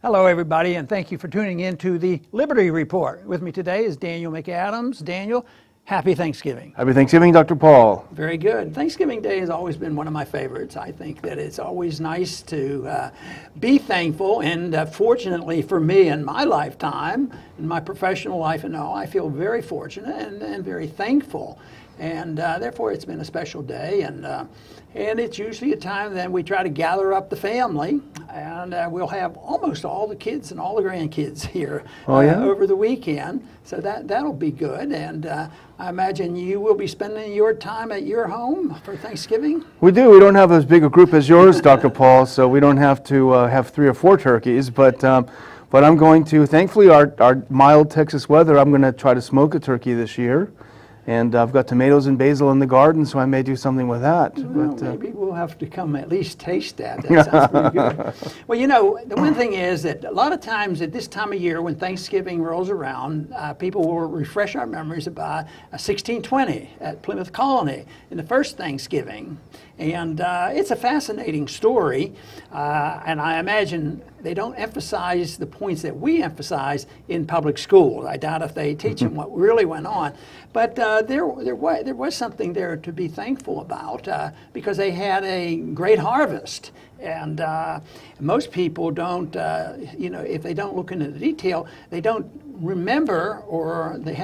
Hello, everybody, and thank you for tuning in to the Liberty Report. With me today is Daniel McAdams. Daniel, happy Thanksgiving. Happy Thanksgiving, Dr. Paul. Very good. Thanksgiving Day has always been one of my favorites. I think that it's always nice to be thankful, and fortunately for me in my lifetime, in my professional life and all, I feel very fortunate and very thankful. And therefore, it's been a special day, and it's usually a time that we try to gather up the family, and we'll have almost all the kids and all the grandkids here over the weekend. So that'll be good, and I imagine you will be spending your time at your home for Thanksgiving. We do. We don't have as big a group as yours, Dr. Paul, so we don't have to have 3 or 4 turkeys, but I'm going to, thankfully, our mild Texas weather, I'm going to try to smoke a turkey this year. And I've got tomatoes and basil in the garden, so I may do something with that. Well, maybe we'll have to come at least taste that. That sounds pretty good. Well, you know, the one thing is that a lot of times at this time of year when Thanksgiving rolls around, people will refresh our memories about 1620 at Plymouth Colony in the first Thanksgiving. And it's a fascinating story, and I imagine they don't emphasize the points that we emphasize in public schools. I doubt if they teach them what really went on. But there was something there to be thankful about because they had a great harvest. And most people don't, you know, if they don't look into the detail, they don't remember or they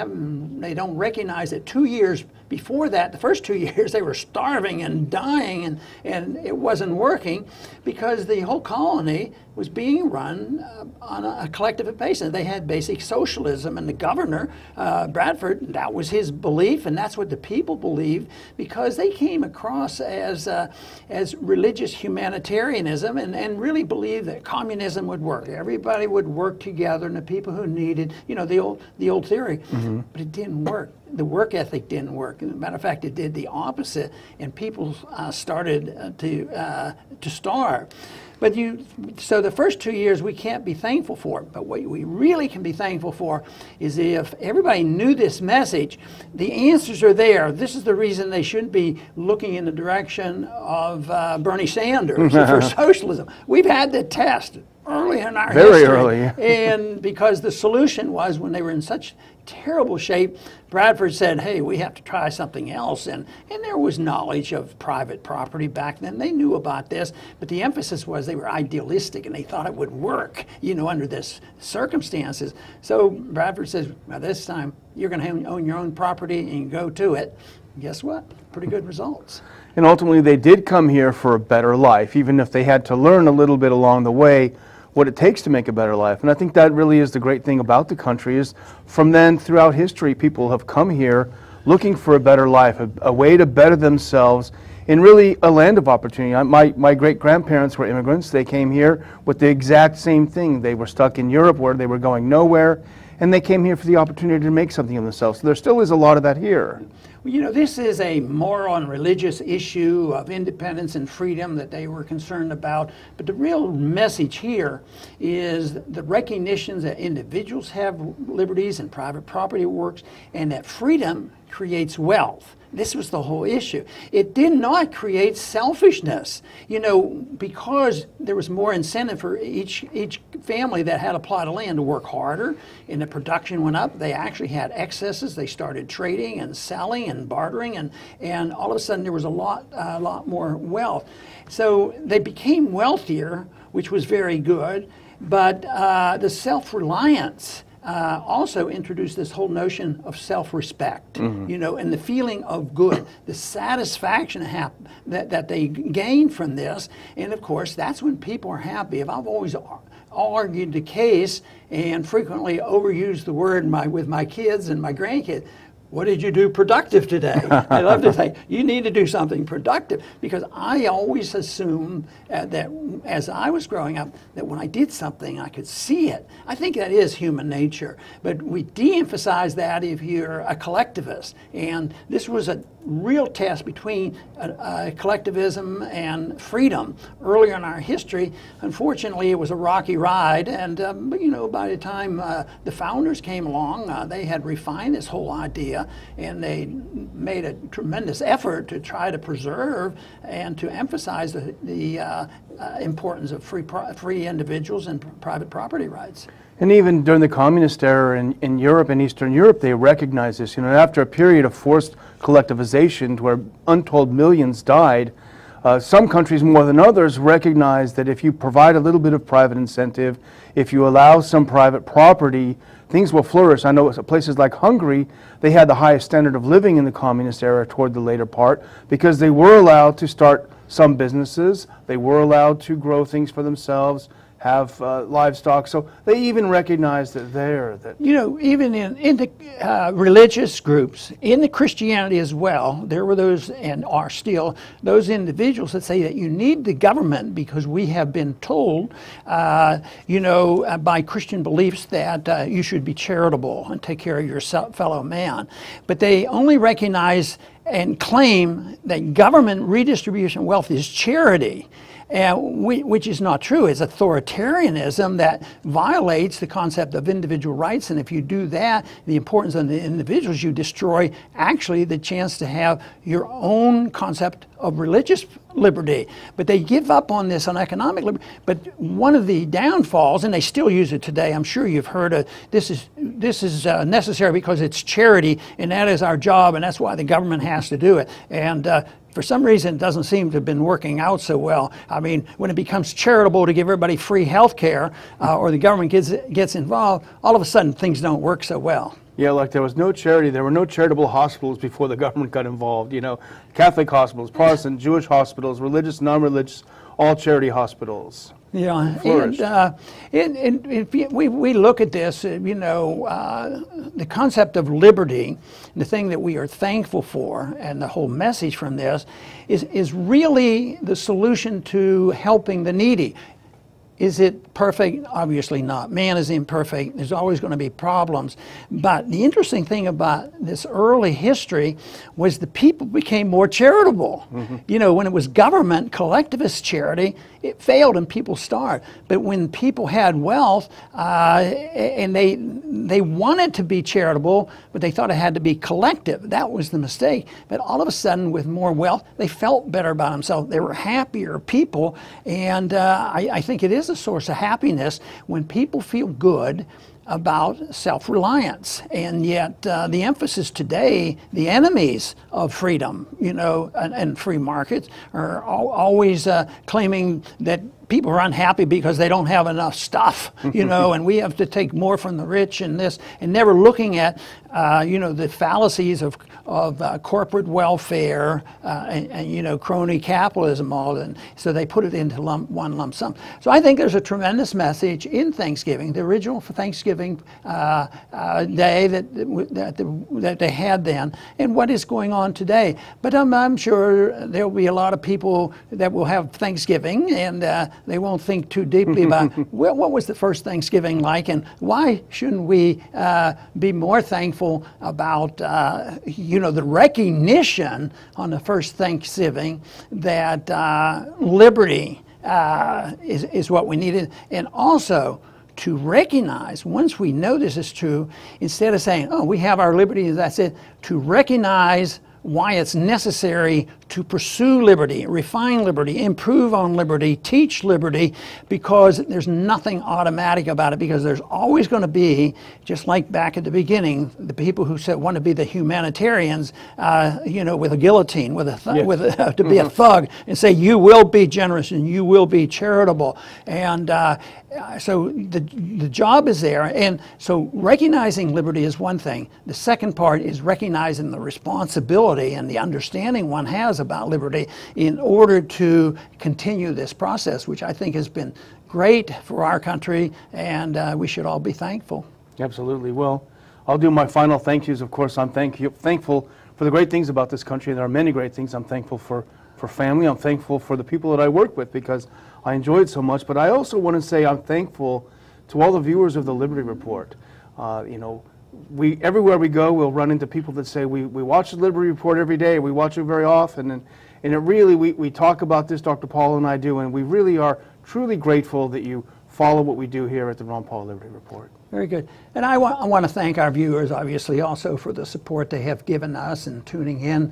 don't recognize that 2 years before that, the first 2 years, they were starving and dying, and it wasn't working because the whole colony was being run on a collective basis. They had basic socialism, and the governor, Bradford, that was his belief, and that's what the people believed because they came across as religious humanitarianism and really believed that communism would work. Everybody would work together, and the people who needed, you know, the old theory, but it didn't work. The work ethic didn't work. As a matter of fact, it did the opposite, and people started to starve. But so the first 2 years we can't be thankful for, but what we really can be thankful for is if everybody knew this message, the answers are there. This is the reason they shouldn't be looking in the direction of Bernie Sanders for socialism. We've had the test early in our history. Very early. And because the solution was when they were in such terrible shape, Bradford said, hey, we have to try something else. And there was knowledge of private property back then. They knew about this, but the emphasis was they were idealistic and they thought it would work, you know, under this circumstances. So Bradford says, well, this time you're going to own your own property and go to it. And guess what? Pretty good results. And ultimately they did come here for a better life, even if they had to learn a little bit along the way what it takes to make a better life. And I think that really is the great thing about the country is from then throughout history, people have come here looking for a better life, a way to better themselves in really a land of opportunity. My great-grandparents were immigrants. They came here with the exact same thing. They were stuck in Europe where they were going nowhere, and they came here for the opportunity to make something of themselves. So there still is a lot of that here. Well, you know, this is a moral and religious issue of independence and freedom that they were concerned about. But the real message here is the recognition that individuals have liberties and private property works, and that freedom creates wealth. This was the whole issue. It did not create selfishness, you know, because there was more incentive for each family that had a plot of land to work harder, and the production went up. They actually had excesses. They started trading and selling and bartering, and all of a sudden there was a lot more wealth. So they became wealthier, which was very good, but the self-reliance also introduced this whole notion of self-respect, you know, and the feeling of good, the satisfaction that they gain from this. And of course, that's when people are happy. If I've always argued the case and frequently overused the word with my kids and my grandkids, what did you do productive today? I love to say, you need to do something productive, because I always assumed that as I was growing up, that when I did something, I could see it. I think that is human nature, but we de-emphasize that if you're a collectivist. And this was a real test between collectivism and freedom earlier in our history. Unfortunately, it was a rocky ride, and but, you know, by the time the founders came along, they had refined this whole idea, and they made a tremendous effort to try to preserve and to emphasize the importance of free individuals and private property rights. And even during the communist era in Europe and Eastern Europe, they recognized this. You know, after a period of forced collectivization where untold millions died, some countries more than others recognized that if you provide a little bit of private incentive, if you allow some private property, things will flourish. I know places like Hungary, they had the highest standard of living in the communist era toward the later part because they were allowed to start some businesses, they were allowed to grow things for themselves, have livestock, so they even recognized that you know, even in the religious groups, in the Christianity as well, there were those, and are still, those individuals that say that you need the government because we have been told, you know, by Christian beliefs that you should be charitable and take care of your fellow man. But they only recognize and claim that government redistribution of wealth is charity. Which is not true. It's authoritarianism that violates the concept of individual rights, and if you do that, the importance of the individuals, you destroy actually the chance to have your own concept of religious liberty. But they give up on this on economic liberty. But one of the downfalls, and they still use it today, I'm sure you've heard of, this is necessary because it's charity, and that is our job, and that's why the government has to do it. And for some reason, it doesn't seem to have been working out so well. I mean, when it becomes charitable to give everybody free health care, or the government gets involved, all of a sudden things don't work so well. Yeah, like there was no charity, there were no charitable hospitals before the government got involved, you know. Catholic hospitals, Protestant, Jewish hospitals, religious, non-religious, all charity hospitals. Yeah, and if we look at this, you know, the concept of liberty, the thing that we are thankful for, and the whole message from this is really the solution to helping the needy. Is it perfect? Obviously not. Man is imperfect. There's always going to be problems. But the interesting thing about this early history was the people became more charitable. Mm-hmm. You know, when it was government, collectivist charity, it failed and people starved. But when people had wealth, and they wanted to be charitable, but they thought it had to be collective. That was the mistake. But all of a sudden, with more wealth, they felt better about themselves. They were happier people. And I think it is a source of happiness when people feel good about self-reliance. And yet the emphasis today, the enemies of freedom, you know, and free markets are always claiming that people are unhappy because they don't have enough stuff, you know, and we have to take more from the rich and this, and never looking at, you know, the fallacies of corporate welfare and, you know, crony capitalism all, and so they put it into one lump sum. So I think there's a tremendous message in Thanksgiving, the original Thanksgiving day that they had then, and what is going on today. But I'm sure there'll be a lot of people that will have Thanksgiving, and they won't think too deeply about what was the first Thanksgiving like, and why shouldn't we be more thankful about you know, the recognition on the first Thanksgiving that liberty is what we needed, and also to recognize, once we know this is true, instead of saying, oh, we have our liberty and that's it, to recognize why it's necessary to pursue liberty, refine liberty, improve on liberty, teach liberty, because there's nothing automatic about it, because there's always going to be, just like back at the beginning, the people who said want to be the humanitarians, you know, with a guillotine, with a to be a thug, and say you will be generous and you will be charitable, and so the job is there, and so recognizing liberty is one thing. The second part is recognizing the responsibility and the understanding one has about liberty in order to continue this process, which I think has been great for our country, and we should all be thankful. Absolutely. Well, I'll do my final thank yous. Of course, I'm thankful for the great things about this country. There are many great things. I'm thankful for family. I'm thankful for the people that I work with because I enjoy it so much. But I also want to say I'm thankful to all the viewers of the Liberty Report. You know, everywhere we go, we'll run into people that say, we watch the Liberty Report every day, we watch it very often, and it really, we talk about this, Dr. Paul and I do, and we really are truly grateful that you follow what we do here at the Ron Paul Liberty Report. Very good. And I want to thank our viewers, obviously, also for the support they have given us and tuning in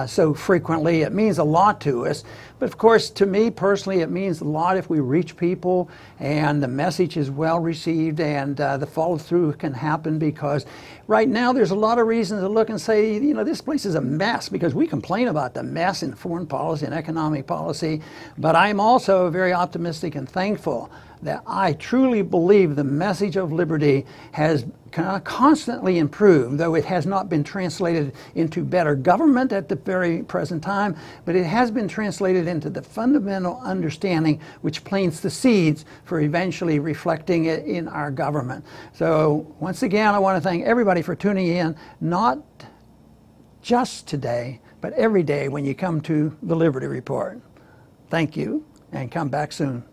so frequently. It means a lot to us. But of course, to me personally, it means a lot if we reach people and the message is well received and the follow through can happen, because right now there's a lot of reasons to look and say, you know, this place is a mess, because we complain about the mess in foreign policy and economic policy. But I'm also very optimistic and thankful that I truly believe the message of liberty has constantly improved, though it has not been translated into better government at the very present time, but it has been translated into the fundamental understanding which plants the seeds for eventually reflecting it in our government. So once again, I want to thank everybody for tuning in, not just today, but every day when you come to the Liberty Report. Thank you, and come back soon.